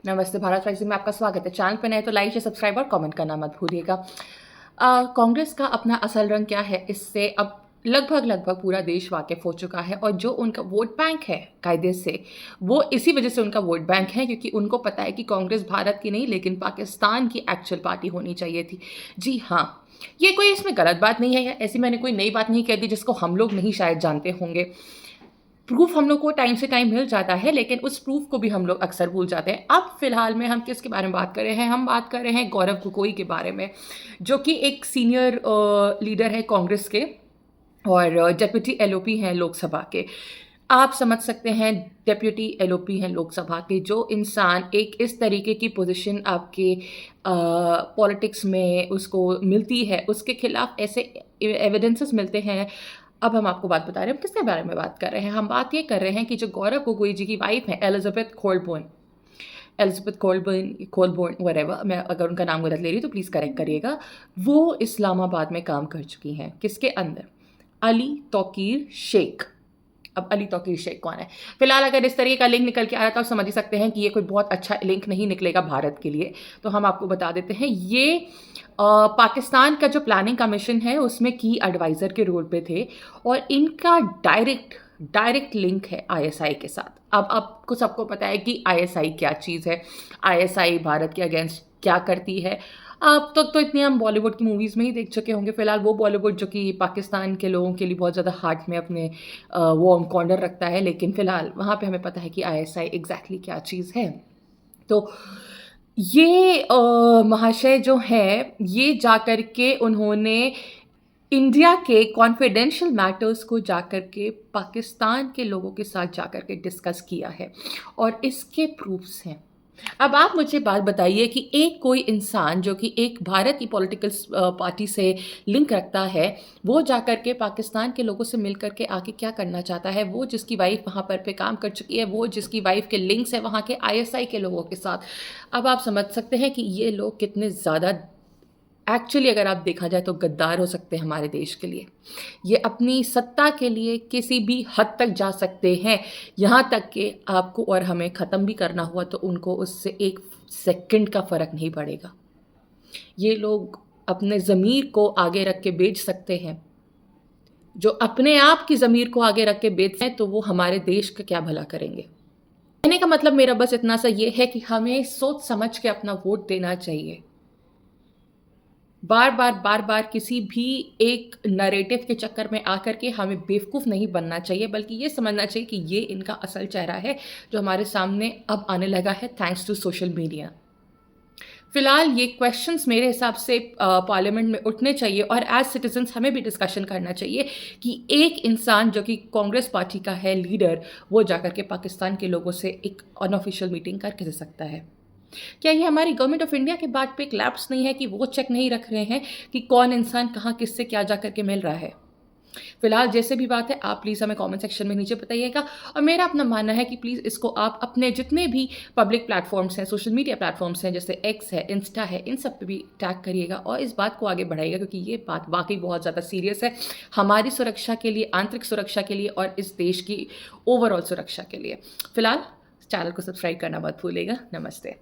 नमस्ते, भारत राइजिंग में आपका स्वागत है। चैनल पे नए तो लाइक या सब्सक्राइब और कमेंट करना मत भूलिएगा। कांग्रेस का अपना असल रंग क्या है, इससे अब लगभग पूरा देश वाकिफ हो चुका है और जो उनका वोट बैंक है कायदे से, वो इसी वजह से उनका वोट बैंक है क्योंकि उनको पता है कि कांग्रेस भारत की नहीं लेकिन पाकिस्तान की एक्चुअल पार्टी होनी चाहिए थी। जी हाँ, ये कोई इसमें गलत बात नहीं है या ऐसी मैंने कोई नई बात नहीं कह दी जिसको हम लोग नहीं शायद जानते होंगे। प्रूफ हम लोग को टाइम से टाइम मिल जाता है लेकिन उस प्रूफ को भी हम लोग अक्सर भूल जाते हैं। अब फिलहाल में हम किसके बारे में बात कर रहे हैं? हम बात कर रहे हैं गौरव गोगोई के बारे में, जो कि एक सीनियर लीडर है कांग्रेस के और डेप्यूटी एलओपी हैं लोकसभा के। आप समझ सकते हैं, डेप्यूटी एलओपी हैं लोकसभा के। जो इंसान एक इस तरीके की पोजीशन आपके पॉलिटिक्स में उसको मिलती है, उसके खिलाफ ऐसे एविडेंसेस मिलते हैं। अब हम आपको बात बता रहे हैं, हम किसके बारे में बात कर रहे हैं? हम बात ये कर रहे हैं कि जो गौरव गोगोई जी की वाइफ है एलिजाबेथ कोलबर्न वरेवर, मैं अगर उनका नाम गलत ले रही हूँ तो प्लीज़ करेक्ट करिएगा। वो इस्लामाबाद में काम कर चुकी हैं। किसके अंदर? अली तौकीर शेख। अब अली तौकीर शेख कौन है? फिलहाल अगर इस तरीके का लिंक निकल के आ रहा था तो समझ ही सकते हैं कि ये कोई बहुत अच्छा लिंक नहीं निकलेगा भारत के लिए। तो हम आपको बता देते हैं, ये पाकिस्तान का जो प्लानिंग कमीशन है उसमें की एडवाइज़र के रोल पे थे और इनका डायरेक्ट लिंक है आईएसआई के साथ। अब आपको सबको पता है कि आईएसआई क्या चीज़ है, आईएसआई भारत के अगेंस्ट क्या करती है। अब तक तो इतनी हम बॉलीवुड की मूवीज़ में ही देख चुके होंगे। फिलहाल वो बॉलीवुड जो कि पाकिस्तान के लोगों के लिए बहुत ज़्यादा हार्ट में अपने वो कॉर्नर रखता है, लेकिन फ़िलहाल वहाँ पे हमें पता है कि आईएसआई एग्जैक्टली क्या चीज़ है। तो ये महाशय जो हैं, ये जाकर के उन्होंने इंडिया के कॉन्फिडेंशियल मैटर्स को जाकर के पाकिस्तान के लोगों के साथ जाकर के डिस्कस किया है और इसके प्रूफ्स हैं। अब आप मुझे बात बताइए कि एक कोई इंसान जो कि एक भारत की पॉलिटिकल पार्टी से लिंक रखता है, वो जाकर के पाकिस्तान के लोगों से मिल कर के आके क्या करना चाहता है? वो जिसकी वाइफ वहाँ पर पे काम कर चुकी है, वो जिसकी वाइफ के लिंक्स है वहाँ के आईएसआई के लोगों के साथ। अब आप समझ सकते हैं कि ये लोग कितने ज़्यादा एक्चुअली अगर आप देखा जाए तो गद्दार हो सकते हैं हमारे देश के लिए। ये अपनी सत्ता के लिए किसी भी हद तक जा सकते हैं, यहाँ तक कि आपको और हमें ख़त्म भी करना हुआ तो उनको उससे एक सेकंड का फ़र्क नहीं पड़ेगा। ये लोग अपने ज़मीर को आगे रख के बेच सकते हैं। जो अपने आप की ज़मीर को आगे रख के बेचते हैं तो वो हमारे देश का क्या भला करेंगे। कहने का मतलब मेरा बस इतना सा ये है कि हमें सोच समझ के अपना वोट देना चाहिए। बार बार किसी भी एक नैरेटिव के चक्कर में आकर के हमें बेवकूफ़ नहीं बनना चाहिए, बल्कि ये समझना चाहिए कि ये इनका असल चेहरा है जो हमारे सामने अब आने लगा है थैंक्स टू सोशल मीडिया। फिलहाल ये क्वेश्चंस मेरे हिसाब से पार्लियामेंट में उठने चाहिए और एज सिटीजन्स हमें भी डिस्कशन करना चाहिए कि एक इंसान जो कि कांग्रेस पार्टी का है लीडर, वो जाकर के पाकिस्तान के लोगों से एक अनऑफिशियल मीटिंग कर कैसे सकता है? क्या ये हमारी गवर्नमेंट ऑफ इंडिया के बात पे एक लैप्स नहीं है कि वो चेक नहीं रख रहे हैं कि कौन इंसान कहाँ किससे क्या जा करके मिल रहा है? फिलहाल जैसे भी बात है, आप प्लीज़ हमें कमेंट सेक्शन में नीचे बताइएगा और मेरा अपना मानना है कि प्लीज़ इसको आप अपने जितने भी पब्लिक प्लेटफॉर्म्स हैं, सोशल मीडिया प्लेटफॉर्म्स हैं, जैसे एक्स है, इंस्टा है, इन सब पे भी टैग करिएगा और इस बात को आगे बढ़ाइएगा क्योंकि ये बात वाकई बहुत ज़्यादा सीरियस है हमारी सुरक्षा के लिए, आंतरिक सुरक्षा के लिए और इस देश की ओवरऑल सुरक्षा के लिए। फिलहाल चैनल को सब्सक्राइब करना मत भूलिएगा। नमस्ते।